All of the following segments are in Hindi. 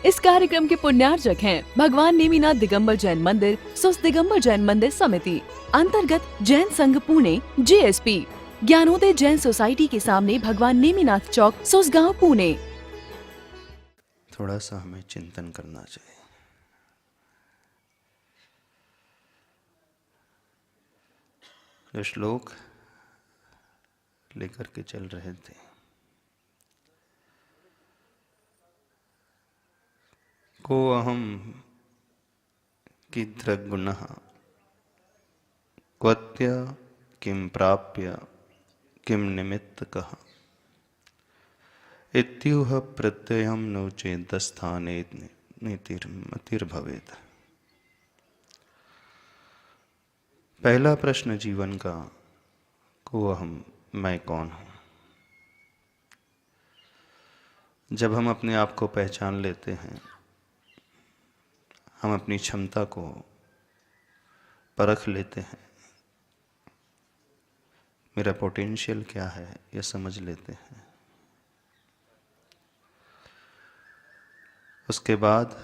इस कार्यक्रम के पुण्यार्जक हैं भगवान नेमिनाथ दिगंबर जैन मंदिर, सुस दिगंबर जैन मंदिर समिति, अंतर्गत जैन संघ पुणे JSP, ज्ञानोदय जैन सोसाइटी के सामने भगवान नेमिनाथ चौक, सुसगांव, पुणे। थोड़ा सा हमें चिंतन करना चाहिए। जो श्लोक लेकर के चल रहे थे, को अहम कीदृग्गुणः क्वत्य किं प्राप्य किं निमित्तकः इत्युह प्रत्ययं नो चेदस्थाने मतिर्भवेत्। पहला प्रश्न जीवन का, को अहम, मैं कौन हूँ। जब हम अपने आप को पहचान लेते हैं, हम अपनी क्षमता को परख लेते हैं, मेरा पोटेंशियल क्या है यह समझ लेते हैं, उसके बाद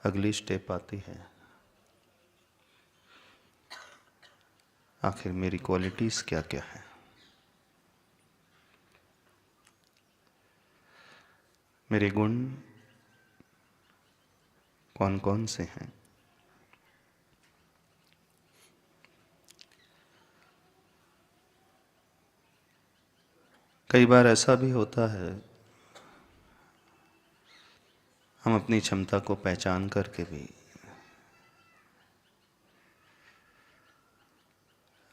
अगली स्टेप आती है, आखिर मेरी क्वालिटीज़ क्या क्या है। मेरे गुण कौन कौन से हैं। कई बार ऐसा भी होता है, हम अपनी क्षमता को पहचान करके भी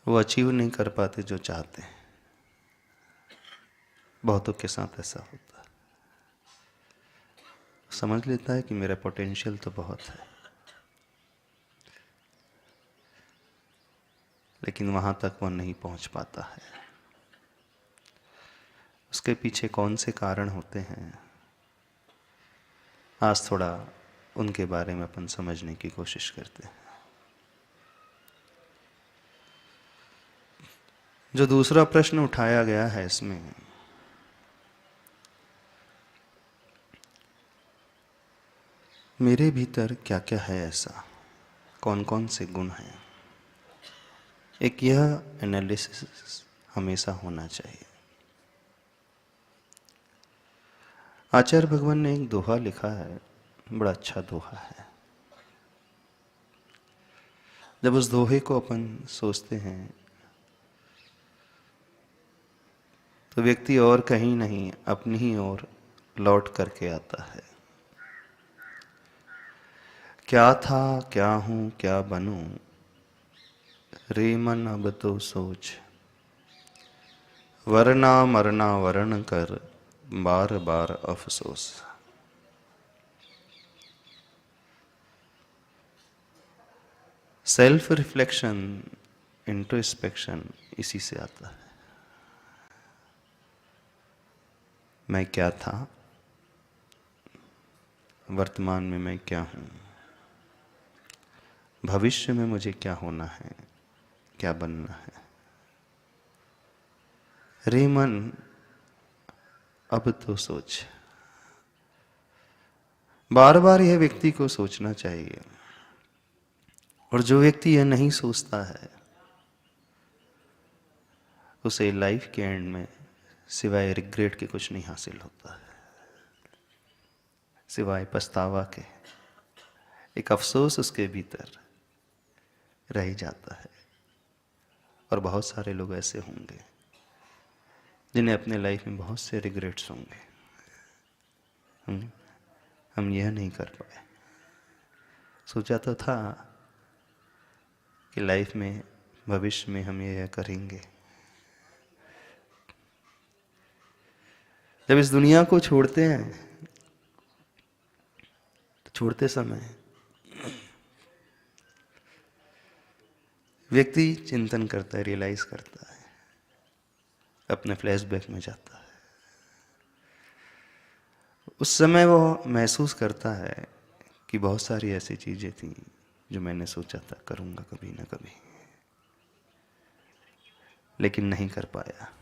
वो अचीव नहीं कर पाते जो चाहते हैं। बहुतों के साथ ऐसा होता है। समझ लेता है कि मेरा पोटेंशियल तो बहुत है, लेकिन वहाँ तक वो नहीं पहुँच पाता है। उसके पीछे कौन से कारण होते हैं, आज थोड़ा उनके बारे में अपन समझने की कोशिश करते हैं। जो दूसरा प्रश्न उठाया गया है इसमें, मेरे भीतर क्या क्या है ऐसा, कौन कौन से गुण हैं, एक यह एनालिसिस हमेशा होना चाहिए। आचार्य भगवान ने एक दोहा लिखा है, बड़ा अच्छा दोहा है। जब उस दोहे को अपन सोचते हैं तो व्यक्ति और कहीं नहीं अपनी ही ओर लौट करके आता है। क्या था, क्या हूं, क्या बनूं, रे मन अब तो सोच, वरना मरना वरण कर, बार बार अफसोस। सेल्फ रिफ्लेक्शन, इंट्रोस्पेक्शन इसी से आता है। मैं क्या था, वर्तमान में मैं क्या हूं, भविष्य में मुझे क्या होना है, क्या बनना है। रे मन अब तो सोच, बार बार यह व्यक्ति को सोचना चाहिए। और जो व्यक्ति यह नहीं सोचता है, उसे लाइफ के एंड में सिवाय रिग्रेट के कुछ नहीं हासिल होता है, सिवाय पछतावा के। एक अफसोस उसके भीतर रह जाता है। और बहुत सारे लोग ऐसे होंगे जिन्हें अपने लाइफ में बहुत से रिग्रेट्स होंगे। हम यह नहीं कर पाए। सोचा तो था कि लाइफ में, भविष्य में हम यह करेंगे। जब इस दुनिया को छोड़ते हैं तो छोड़ते समय व्यक्ति चिंतन करता है, रियलाइज करता है, अपने फ्लैशबैक में जाता है। उस समय वो महसूस करता है कि बहुत सारी ऐसी चीजें थी जो मैंने सोचा था करूंगा कभी ना कभी, लेकिन नहीं कर पाया।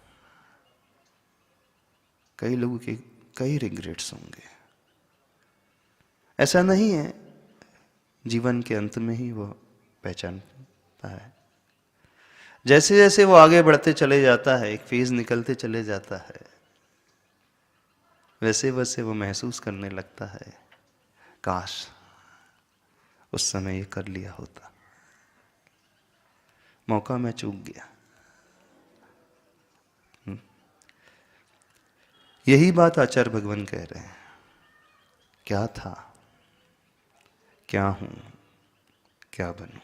कई लोगों के कई रिग्रेट्स होंगे। ऐसा नहीं है, जीवन के अंत में ही वो पहचानता है। जैसे जैसे वो आगे बढ़ते चले जाता है, एक फेज निकलते चले जाता है, वैसे वैसे वो महसूस करने लगता है, काश उस समय ये कर लिया होता, मौका मैं चूक गया। यही बात आचार्य भगवान कह रहे हैं। क्या था, क्या हूं, क्या बनूं,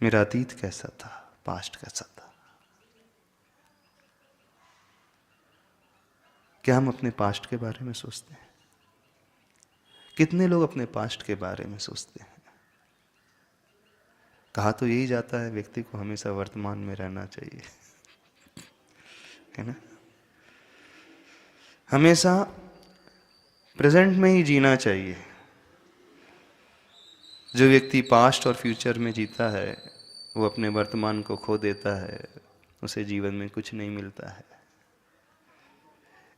मेरा अतीत कैसा था, पास्ट कैसा था। क्या हम अपने पास्ट के बारे में सोचते हैं? कितने लोग अपने पास्ट के बारे में सोचते हैं? कहा तो यही जाता है व्यक्ति को हमेशा वर्तमान में रहना चाहिए, है ना? हमेशा प्रेजेंट में ही जीना चाहिए। जो व्यक्ति पास्ट और फ्यूचर में जीता है वो अपने वर्तमान को खो देता है, उसे जीवन में कुछ नहीं मिलता है।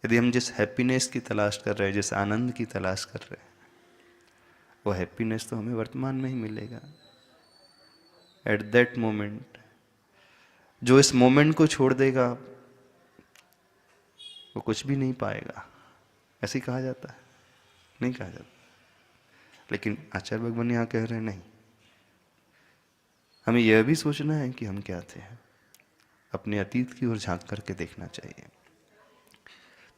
यदि हम जिस हैप्पीनेस की तलाश कर रहे हैं, जिस आनंद की तलाश कर रहे हैं, वो हैप्पीनेस तो हमें वर्तमान में ही मिलेगा, एट दैट मोमेंट। जो इस मोमेंट को छोड़ देगा वो कुछ भी नहीं पाएगा, ऐसे ही कहा जाता है, नहीं कहा जाता। लेकिन आचार्य भगवान यहाँ कह रहे हैं नहीं, हमें यह भी सोचना है कि हम क्या थे। अपने अतीत की ओर झांक करके देखना चाहिए।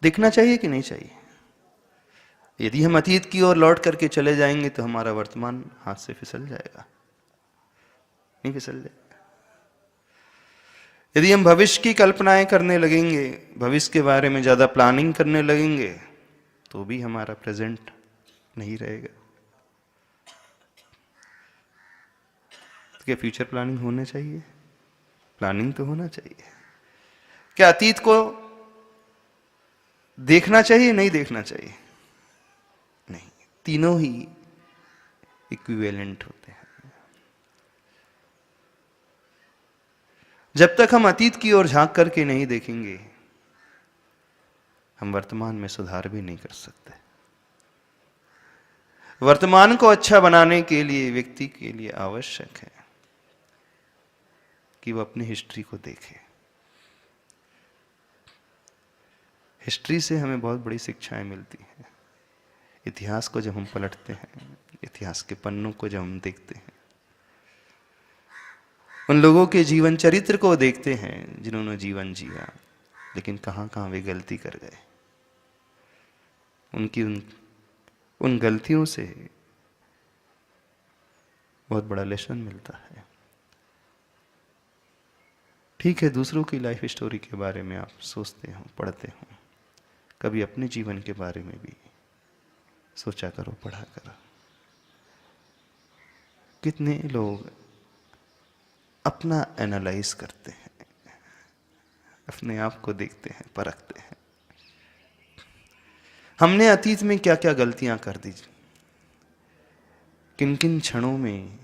देखना चाहिए कि नहीं चाहिए? यदि हम अतीत की ओर लौट करके चले जाएंगे तो हमारा वर्तमान हाथ से फिसल जाएगा, नहीं फिसल जाएगा। यदि हम भविष्य की कल्पनाएं करने लगेंगे, भविष्य के बारे में ज्यादा प्लानिंग करने लगेंगे, तो भी हमारा प्रेजेंट नहीं रहेगा। तो क्या फ्यूचर प्लानिंग होना चाहिए? प्लानिंग तो होना चाहिए। क्या अतीत को देखना चाहिए, नहीं देखना चाहिए? नहीं, तीनों ही इक्विवेलेंट होते हैं। जब तक हम अतीत की ओर झांक करके नहीं देखेंगे, हम वर्तमान में सुधार भी नहीं कर सकते। वर्तमान को अच्छा बनाने के लिए व्यक्ति के लिए आवश्यक है कि वो अपनी हिस्ट्री को देखे। हिस्ट्री से हमें बहुत बड़ी शिक्षाएं मिलती हैं। इतिहास को जब हम पलटते हैं, इतिहास के पन्नों को जब हम देखते हैं, उन लोगों के जीवन चरित्र को देखते हैं जिन्होंने जीवन जिया, लेकिन कहां कहां वे गलती कर गए। उनकी उन गलतियों से बहुत बड़ा लेसन मिलता है। ठीक है, दूसरों की लाइफ स्टोरी के बारे में आप सोचते हो, पढ़ते हो, कभी अपने जीवन के बारे में भी सोचा करो, पढ़ा करो। कितने लोग अपना एनालाइज करते हैं, अपने आप को देखते हैं, परखते हैं। हमने अतीत में क्या क्या गलतियां कर दी, किन किन क्षणों में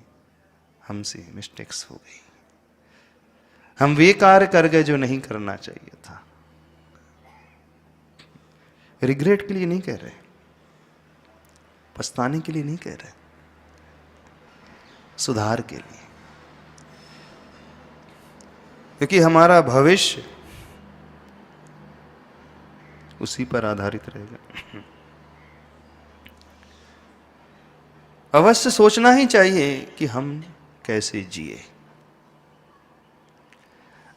हमसे मिस्टेक्स हो गई। हम वे कार्य कर गए जो नहीं करना चाहिए था। रिग्रेट के लिए नहीं कह रहे, पछताने के लिए नहीं कह रहे, सुधार के लिए। क्योंकि हमारा भविष्य उसी पर आधारित रहेगा। अवश्य सोचना ही चाहिए कि हम कैसे जिए।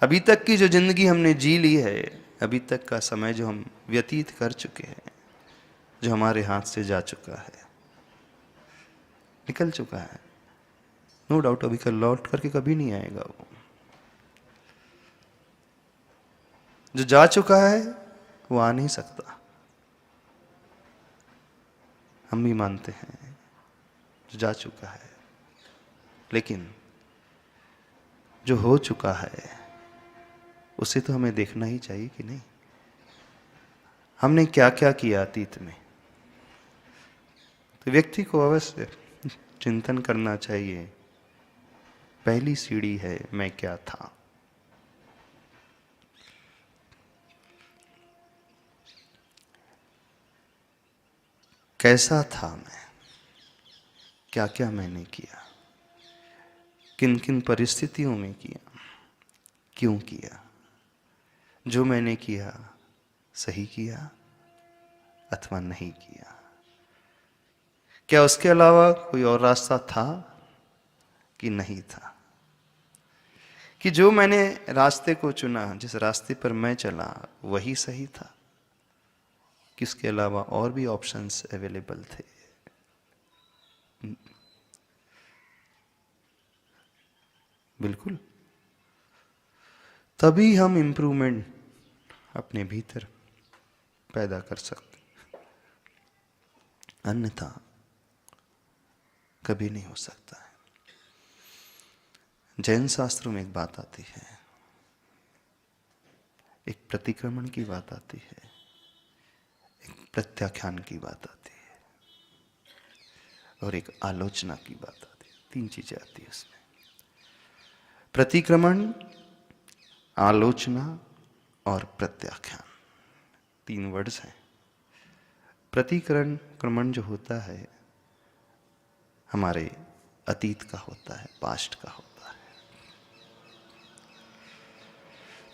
अभी तक की जो जिंदगी हमने जी ली है, अभी तक का समय जो हम व्यतीत कर चुके हैं, जो हमारे हाथ से जा चुका है, निकल चुका है, नो डाउट अभी कल लौट करके कभी नहीं आएगा। वो जो जा चुका है वो आ नहीं सकता, हम भी मानते हैं जो जा चुका है। लेकिन जो हो चुका है उसे तो हमें देखना ही चाहिए कि नहीं, हमने क्या क्या किया अतीत में। तो व्यक्ति को अवश्य चिंतन करना चाहिए। पहली सीढ़ी है मैं क्या था। कैसा था मैं, क्या क्या मैंने किया, किन किन परिस्थितियों में किया, क्यों किया, जो मैंने किया सही किया अथवा नहीं किया, क्या उसके अलावा कोई और रास्ता था कि नहीं था, कि जो मैंने रास्ते को चुना, जिस रास्ते पर मैं चला वही सही था, कि इसके अलावा और भी ऑप्शंस अवेलेबल थे। बिल्कुल, तभी हम इम्प्रूवमेंट अपने भीतर पैदा कर सकते, अन्यथा कभी नहीं हो सकता है। जैन शास्त्रों में एक बात आती है, एक प्रतिक्रमण की बात आती है, एक प्रत्याख्यान की बात आती है और एक आलोचना की बात आती है। 3 चीजें आती है उसमें, प्रतिक्रमण, आलोचना और प्रत्याख्यान। 3 वर्ड्स हैं। प्रतिक्रमण जो होता है हमारे अतीत का होता है, पास्ट का होता है।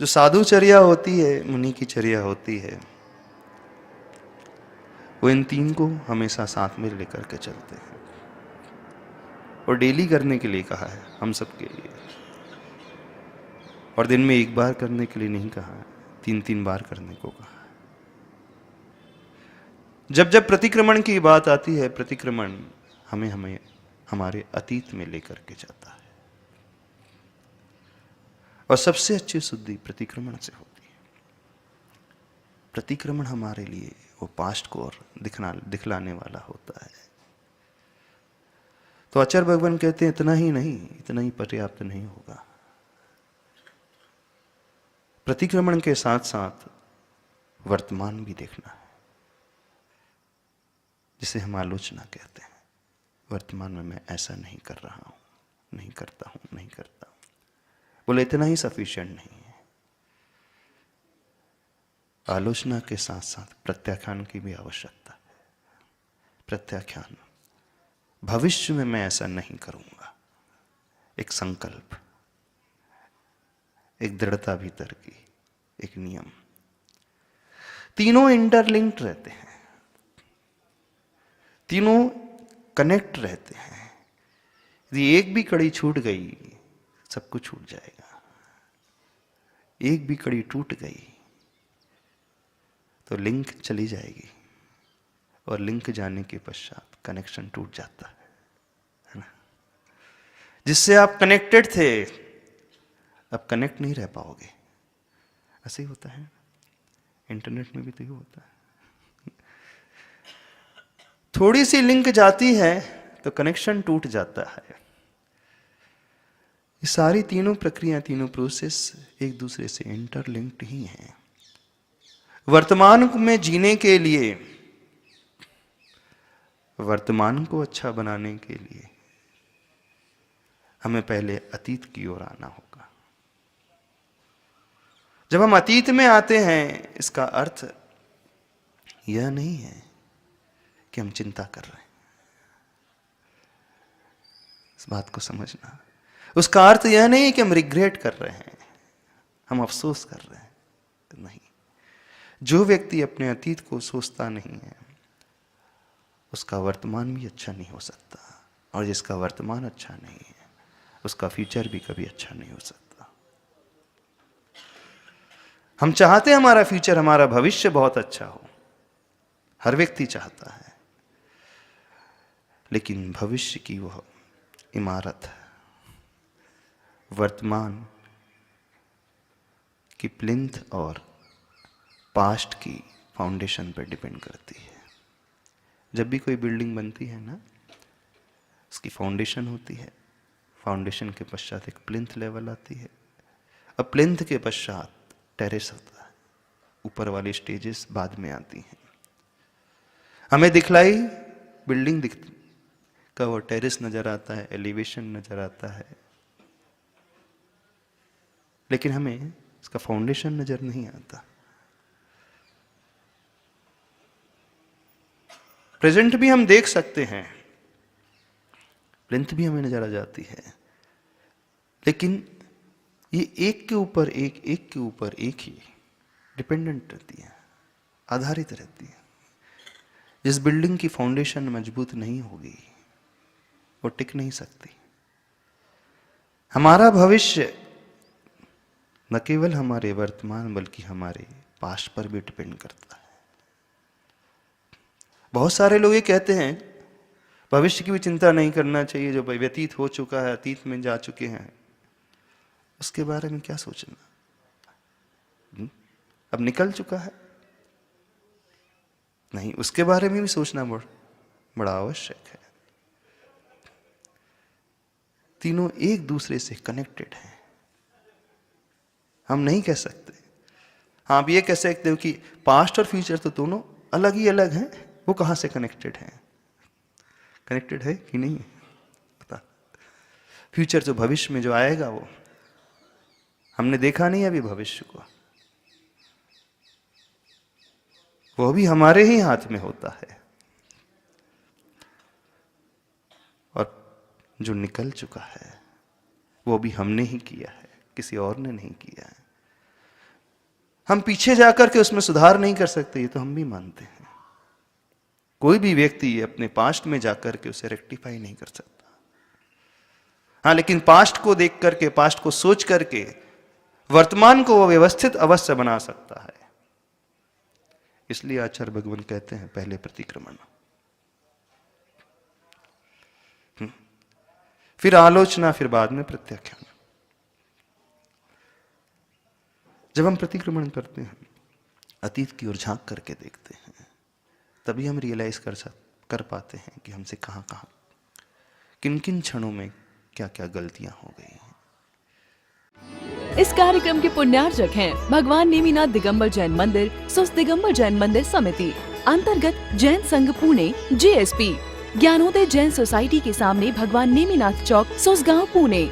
जो साधुचर्या होती है, मुनि की चर्या होती है, वो इन 3 को हमेशा साथ में लेकर के चलते हैं और डेली करने के लिए कहा है हम सबके लिए, और दिन में 1 बार करने के लिए नहीं कहा है, 3-3 बार करने को कहा है। जब जब प्रतिक्रमण की बात आती है, प्रतिक्रमण हमें हमारे अतीत में लेकर के जाता है, और सबसे अच्छी शुद्धि प्रतिक्रमण से होती है। प्रतिक्रमण हमारे लिए वो पास्ट को और दिखलाने वाला होता है। तो आचार्य भगवान कहते हैं इतना ही नहीं, इतना ही पर्याप्त नहीं होगा। प्रतिक्रमण के साथ साथ वर्तमान भी देखना है, जिसे हम आलोचना कहते हैं। वर्तमान में मैं ऐसा नहीं कर रहा हूं, नहीं करता हूं, नहीं करता हूं। बोले इतना ही सफिशिएंट नहीं है, आलोचना के साथ साथ प्रत्याख्यान की भी आवश्यकता है। प्रत्याख्यान, भविष्य में मैं ऐसा नहीं करूंगा, एक संकल्प, एक दृढ़ता भीतर की, एक नियम। तीनों इंटरलिंक्ड रहते हैं, तीनों कनेक्ट रहते हैं। यदि एक भी कड़ी छूट गई सब कुछ छूट जाएगा, एक भी कड़ी टूट गई तो लिंक चली जाएगी, और लिंक जाने के पश्चात कनेक्शन टूट जाता है ना। जिससे आप कनेक्टेड थे अब कनेक्ट नहीं रह पाओगे। ऐसे ही होता है, इंटरनेट में भी तो ये होता है, थोड़ी सी लिंक जाती है तो कनेक्शन टूट जाता है। ये सारी तीनों प्रक्रिया, तीनों प्रोसेस एक दूसरे से इंटरलिंक्ड ही हैं। वर्तमान में जीने के लिए, वर्तमान को अच्छा बनाने के लिए हमें पहले अतीत की ओर आना होगा। जब हम अतीत में आते हैं, इसका अर्थ यह नहीं है कि हम चिंता कर रहे हैं, इस बात को समझना। उसका अर्थ यह नहीं कि हम रिग्रेट कर रहे हैं, हम अफसोस कर रहे हैं, नहीं। जो व्यक्ति अपने अतीत को सोचता नहीं है उसका वर्तमान भी अच्छा नहीं हो सकता, और जिसका वर्तमान अच्छा नहीं है उसका फ्यूचर भी कभी अच्छा नहीं हो सकता। हम चाहते हैं हमारा फ्यूचर, हमारा भविष्य बहुत अच्छा हो, हर व्यक्ति चाहता है, लेकिन भविष्य की वह इमारत वर्तमान की प्लिंथ और पास्ट की फाउंडेशन पर डिपेंड करती है। जब भी कोई बिल्डिंग बनती है ना, उसकी फाउंडेशन होती है, फाउंडेशन के पश्चात एक प्लिंथ लेवल आती है, अब प्लिंथ के पश्चात टेरेस होता है, ऊपर वाली स्टेजेस बाद में आती हैं। हमें दिखलाई बिल्डिंग का वो टेरेस नजर आता है, एलिवेशन नजर आता है, लेकिन हमें इसका फाउंडेशन नजर नहीं आता। प्रेजेंट भी हम देख सकते हैं, प्लिंथ भी हमें नजर आ जाती है, लेकिन ये एक के ऊपर एक, एक के ऊपर एक ही डिपेंडेंट रहती है, आधारित रहती है। जिस बिल्डिंग की फाउंडेशन मजबूत नहीं होगी वो टिक नहीं सकती। हमारा भविष्य न केवल हमारे वर्तमान बल्कि हमारे पास्ट पर भी डिपेंड करता है। बहुत सारे लोग ये कहते हैं भविष्य की भी चिंता नहीं करना चाहिए, जो व्यतीत हो चुका है, अतीत में जा चुके हैं, उसके बारे में क्या सोचना, अब निकल चुका है, नहीं, उसके बारे में भी सोचना बड़ा आवश्यक है। तीनों एक दूसरे से कनेक्टेड हैं। हम नहीं कह सकते, हाँ आप ये कह सकते हो कि पास्ट और फ्यूचर तो दोनों अलग ही अलग हैं, वो कहाँ से कनेक्टेड हैं? कनेक्टेड है कि नहीं पता। फ्यूचर जो भविष्य में जो आएगा वो हमने देखा नहीं अभी भविष्य को, वो भी हमारे ही हाथ में होता है। और जो निकल चुका है वो भी हमने ही किया है, किसी और ने नहीं किया है। हम पीछे जाकर के उसमें सुधार नहीं कर सकते, ये तो हम भी मानते हैं। कोई भी व्यक्ति अपने पास्ट में जाकर के उसे रेक्टिफाई नहीं कर सकता। हाँ, लेकिन पास्ट को देख करके, पास्ट को सोच करके वर्तमान को वो व्यवस्थित अवश्य बना सकता है। इसलिए आचार्य भगवान कहते हैं पहले प्रतिक्रमण, फिर आलोचना, फिर बाद में प्रत्याख्यान। जब हम प्रतिक्रमण करते हैं, अतीत की ओर झांक करके देखते हैं, तभी हम रियलाइज कर पाते हैं कि हमसे कहां किन किन क्षणों में क्या क्या गलतियां हो गई हैं। इस कार्यक्रम के पुण्यार्जक हैं भगवान नेमिनाथ दिगंबर जैन मंदिर, सुस दिगंबर जैन मंदिर समिति, अंतर्गत जैन संघ पुणे, JSP, ज्ञानोदय जैन सोसाइटी के सामने भगवान नेमिनाथ चौक, सुसगांव, पुणे।